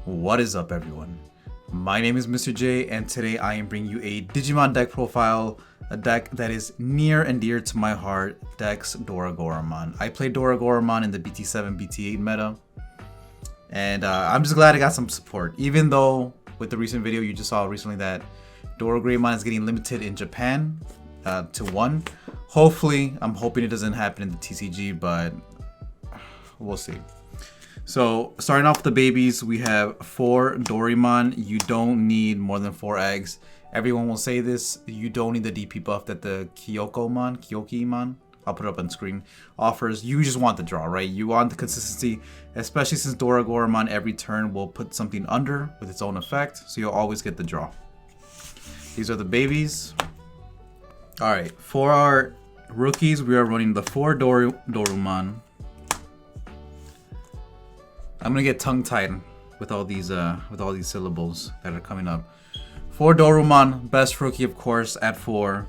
What is up, everyone? My name is Mr. J, and today I am bringing you a Digimon deck profile, a deck that is near and dear to my heart, DexDorugoramon. I played Dorugoramon in the BT7, BT8 meta, and I'm just glad I got some support. Even though with the recent video you just saw recently that Dorugoramon is getting limited in Japan to 1. Hopefully, I'm hoping it doesn't happen in the TCG, but we'll see. So, starting off with the babies, we have 4 Dorugoramon. You don't need more than 4 eggs. Everyone will say this, you don't need the DP buff that the Kyokimon, I'll put it up on screen, offers. You just want the draw, right? You want the consistency, especially since Dorugoramon every turn will put something under with its own effect, so you'll always get the draw. These are the babies. Alright, for our rookies, we are running the 4 Dorugoramon. I'm gonna get tongue-tied with all these syllables that are coming up. 4 Dorugoramon, best rookie of course at 4.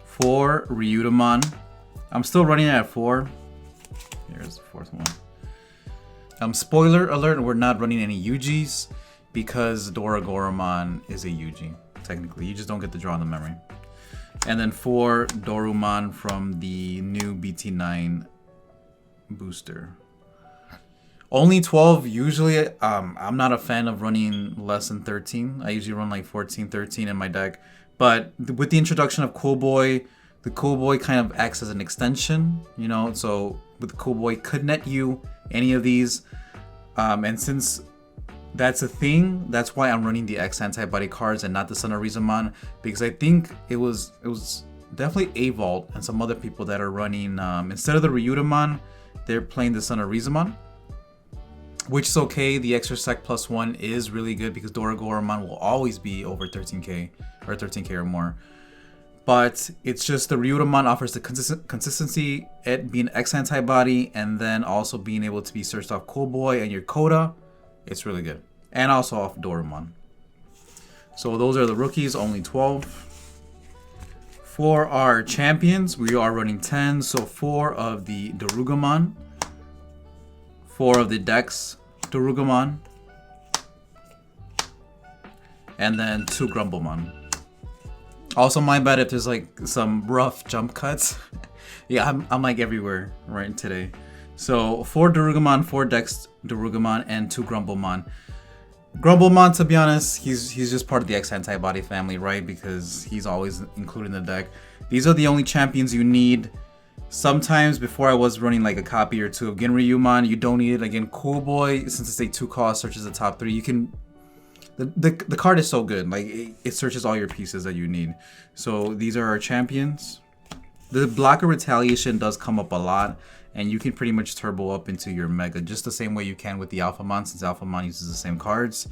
4 Ryudomon. I'm still running it at 4. Here's the 4th one. Spoiler alert: we're not running any UGs because Dorugoramon is a UG. Technically, you just don't get the draw on the memory. And then 4 Dorugoramon from the new BT9 booster. Only 12. Usually, I'm not a fan of running less than 13. I usually run like 14, 13 in my deck. But with the introduction of Cool Boy, the Cool Boy kind of acts as an extension, you know. So with the Cool Boy, could net you any of these. And since that's a thing, that's why I'm running the X-antibody cards and not the Dorugoramon, because I think it was definitely A-Vault and some other people that are running instead of the Ryudomon, they're playing the Dorugoramon. Which is okay. The extra sec +1 is really good because Dorugoramon will always be over 13k or 13k or more. But it's just the Ryudomon offers the consistency, it being X-antibody, and then also being able to be searched off Cool Boy and your Coda. It's really good. And also off Dorugoramon. So those are the rookies, only 12. For our champions, we are running 10. So 4 of the Dorugoramon. 4 of the DexDorugoramon, and then 2 Grumblemon. Also, my bad if there's like some rough jump cuts. Yeah, I'm like everywhere right today. So 4 Dorugoramon, 4 DexDorugoramon, and 2 Grumblemon. Grumblemon, to be honest, he's just part of the X-antibody family, right? Because he's always included in the deck. These are the only champions you need. Sometimes before I was running like a copy or 2 of Genryumon, you don't need it. Again, Cool Boy, since it's a 2 cost, searches the top 3. You can, the card is so good, like it searches all your pieces that you need. So these are our champions. The blocker retaliation does come up a lot, and you can pretty much turbo up into your mega just the same way you can with the Alphamon, since Alphamon uses the same cards.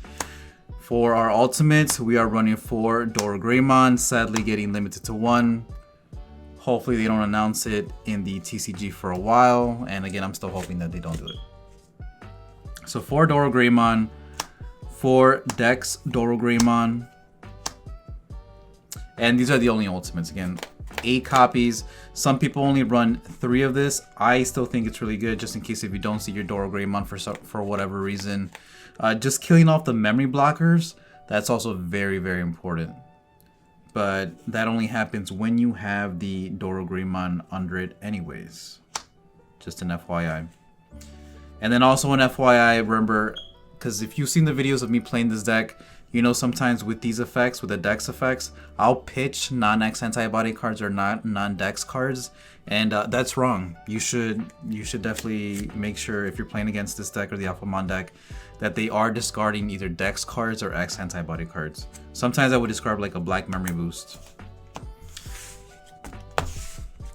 For our ultimates, we are running 4 Dorugoramon, sadly getting limited to 1. Hopefully they don't announce it in the TCG for a while. And again, I'm still hoping that they don't do it. So 4 Dorugoramon, 4 DexDorugoramon. And these are the only ultimates. Again, 8 copies. Some people only run 3 of this. I still think it's really good, just in case if you don't see your Dorugoramon for whatever reason. Just killing off the memory blockers, that's also very, very important. But that only happens when you have the Dorugoramon under it anyways. Just an FYI. And then also an FYI, remember, because if you've seen the videos of me playing this deck, you know sometimes with these effects, with the Dex effects, I'll pitch non-X-antibody cards or non-Dex cards. And that's wrong. You should definitely make sure if you're playing against this deck or the Alphamon deck that they are discarding either Dex cards or X-antibody cards. Sometimes I would describe like a black memory boost.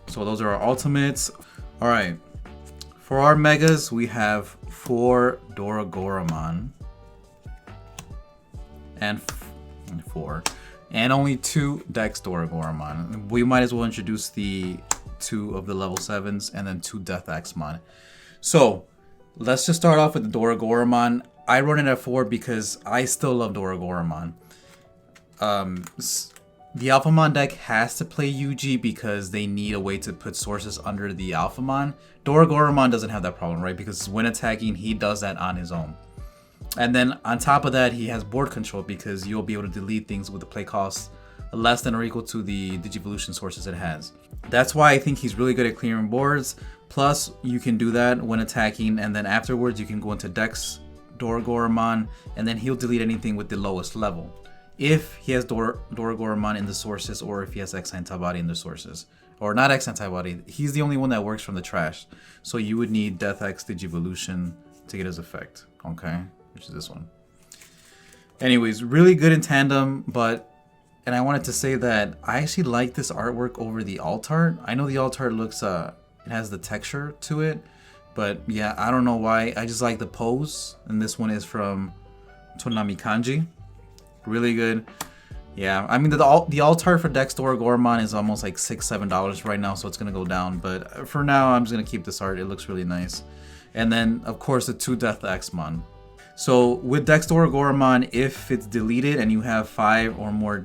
So those are our ultimates. Alright. For our megas, we have 4 Dorugoramon. And 4. And only 2 DexDorugoramon. We might as well introduce the 2 of the level 7s and then 2 DeathXmon. So let's just start off with the Dorugoramon. I run it at 4 because I still love Dorugoramon. The Alphamon deck has to play UG because they need a way to put sources under the Alphamon. Dorugoramon doesn't have that problem, right? Because when attacking, he does that on his own. And then on top of that, he has board control because you'll be able to delete things with the play cost less than or equal to the Digivolution sources it has. That's why I think he's really good at clearing boards. Plus, you can do that when attacking, and then afterwards you can go into DexDorugoramon, and then he'll delete anything with the lowest level. If he has Dorugoramon in the sources, or if he has X-antibody in the sources. Or not X-antibody, he's the only one that works from the trash. So you would need DeathX Digivolution to get his effect, okay? Which is this one. Anyways, really good in tandem, and I wanted to say that I actually like this artwork over the alt art. I know the alt art looks, it has the texture to it, but yeah, I don't know why. I just like the pose, and this one is from Tonami Kanji. Really good. Yeah, I mean the alt art for DexDorugoramon is almost like $6-7 right now, so it's gonna go down. But for now, I'm just gonna keep this art. It looks really nice. And then of course the 2 DeathXmon. So with DexDorugoramon, if it's deleted and you have 5 or more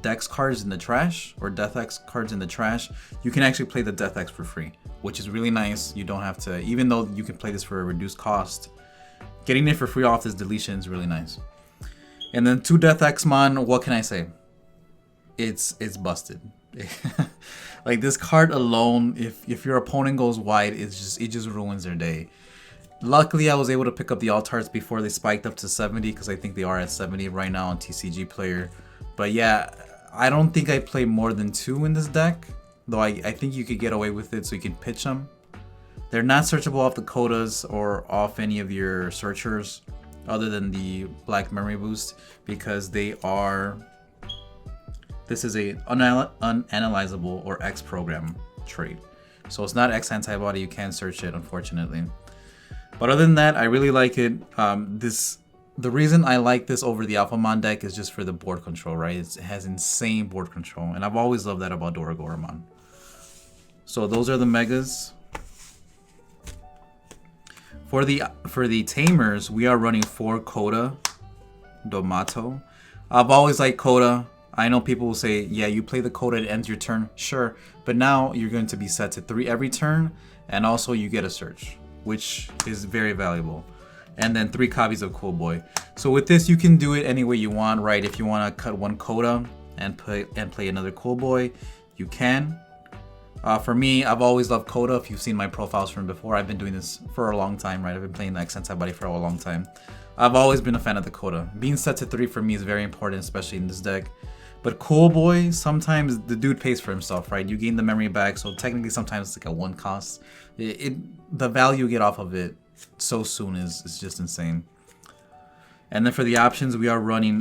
Dex cards in the trash or DeathX cards in the trash, you can actually play the DeathX for free, which is really nice. You don't have to, even though you can play this for a reduced cost, getting it for free off this deletion is really nice. And then 2 DeathXmon, what can I say? It's busted. Like this card alone, if your opponent goes wide, it just ruins their day. Luckily, I was able to pick up the alt arts before they spiked up to 70, because I think they are at 70 right now on TCG Player. But yeah, I don't think I play more than 2 in this deck, though I think you could get away with it so you can pitch them. They're not searchable off the Kodas or off any of your searchers other than the Black Memory Boost, because they are... This is a unanalyzable or X program trait. So it's not X-antibody, you can't search it, unfortunately. But other than that, I really like it. The reason I like this over the Alphamon deck is just for the board control, right? It has insane board control, and I've always loved that about Dorugoramon. So those are the megas. For the tamers, we are running 4 Coda Domato. I've always liked Coda. I know people will say, yeah, you play the Coda, it ends your turn. Sure, but now you're going to be set to 3 every turn, and also you get a search, which is very valuable. And then 3 copies of Cool Boy. So with this, you can do it any way you want, right? If you want to cut 1 Coda and play another Cool Boy, you can. For me, I've always loved Coda. If you've seen my profiles from before, I've been doing this for a long time, right? I've been playing the X-antibody for a long time. I've always been a fan of the Coda. Being set to 3 for me is very important, especially in this deck. But Cool Boy, sometimes the dude pays for himself, right? You gain the memory back, so technically sometimes it's like a 1 cost. The value you get off of it so soon is just insane. And then for the options, we are running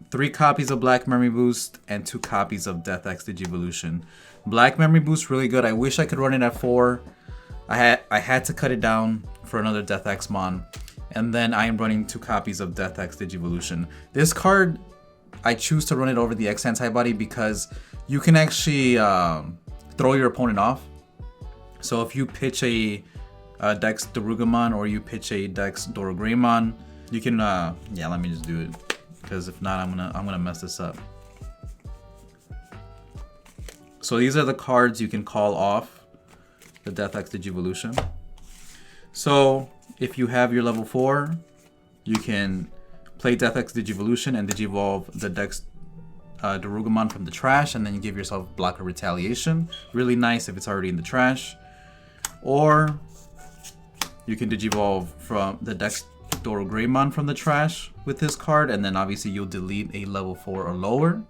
3 copies of Black Memory Boost and 2 copies of DeathX Digivolution. Black Memory Boost, really good. I wish I could run it at 4. I had to cut it down for another DeathXmon. And then I am running 2 copies of DeathX Digivolution. This card, I choose to run it over the X-antibody because you can actually throw your opponent off. So if you pitch a DexDorugoramon or you pitch a DexDorugoramon, you can yeah, let me just do it, because if not, I'm gonna mess this up. So these are the cards you can call off the DeathX Digivolution. So if you have your level 4, you can play DeathX Digivolution and Digivolve the DexDorugoramon from the trash, and then you give yourself Block of Retaliation. Really nice if it's already in the trash. Or you can Digivolve from the DexDorugoramon from the trash with this card, and then obviously you'll delete a level 4 or lower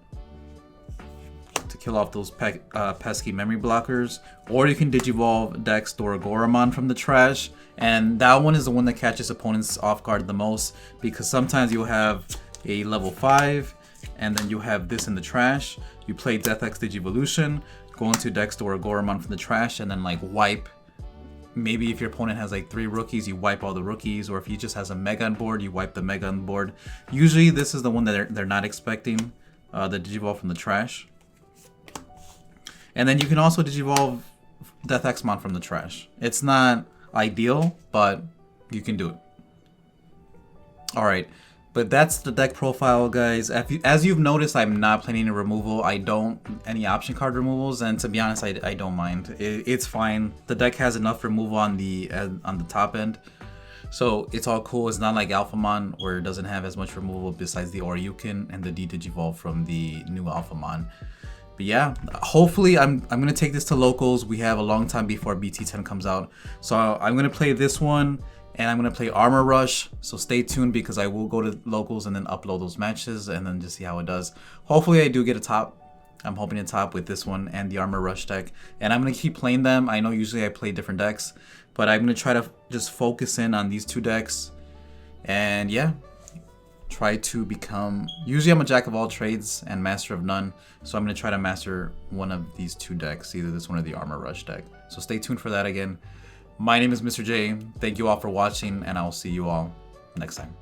to kill off those pesky memory blockers. Or you can Digivolve DexDorugoramon from the trash, and that one is the one that catches opponents off guard the most, because sometimes you'll have a level 5 and then you have this in the trash. You play DeathX Digivolution, go into DexDorugoramon from the trash, and then like wipe. Maybe if your opponent has like 3 rookies, you wipe all the rookies, or if he just has a Mega on board, you wipe the Mega on board. Usually this is the one that they're not expecting, the Digivolve from the trash. And then you can also Digivolve DeathXmon from the trash. It's not ideal, but you can do it. Alright, but that's the deck profile, guys. As you've noticed, I'm not playing any removal. I don't any option card removals, and to be honest, I don't mind. It's fine. The deck has enough removal on the top end. So it's all cool. It's not like Alphamon where it doesn't have as much removal besides the Oryukin and the D-Digivolve from the new Alphamon. But yeah, hopefully I'm gonna take this to locals. We have a long time before BT10 comes out. So I'm gonna play this one and I'm gonna play Armor Rush. So stay tuned because I will go to locals and then upload those matches and then just see how it does. Hopefully I do get a top. I'm hoping to top with this one and the Armor Rush deck. And I'm gonna keep playing them. I know usually I play different decks, but I'm gonna try to just focus in on these two decks. And yeah, try to become, usually I'm a jack of all trades and master of none, so I'm going to try to master one of these two decks, either this one or the Armor Rush deck. So stay tuned for that again. My name is Mr. J. Thank you all for watching, and I will see you all next time.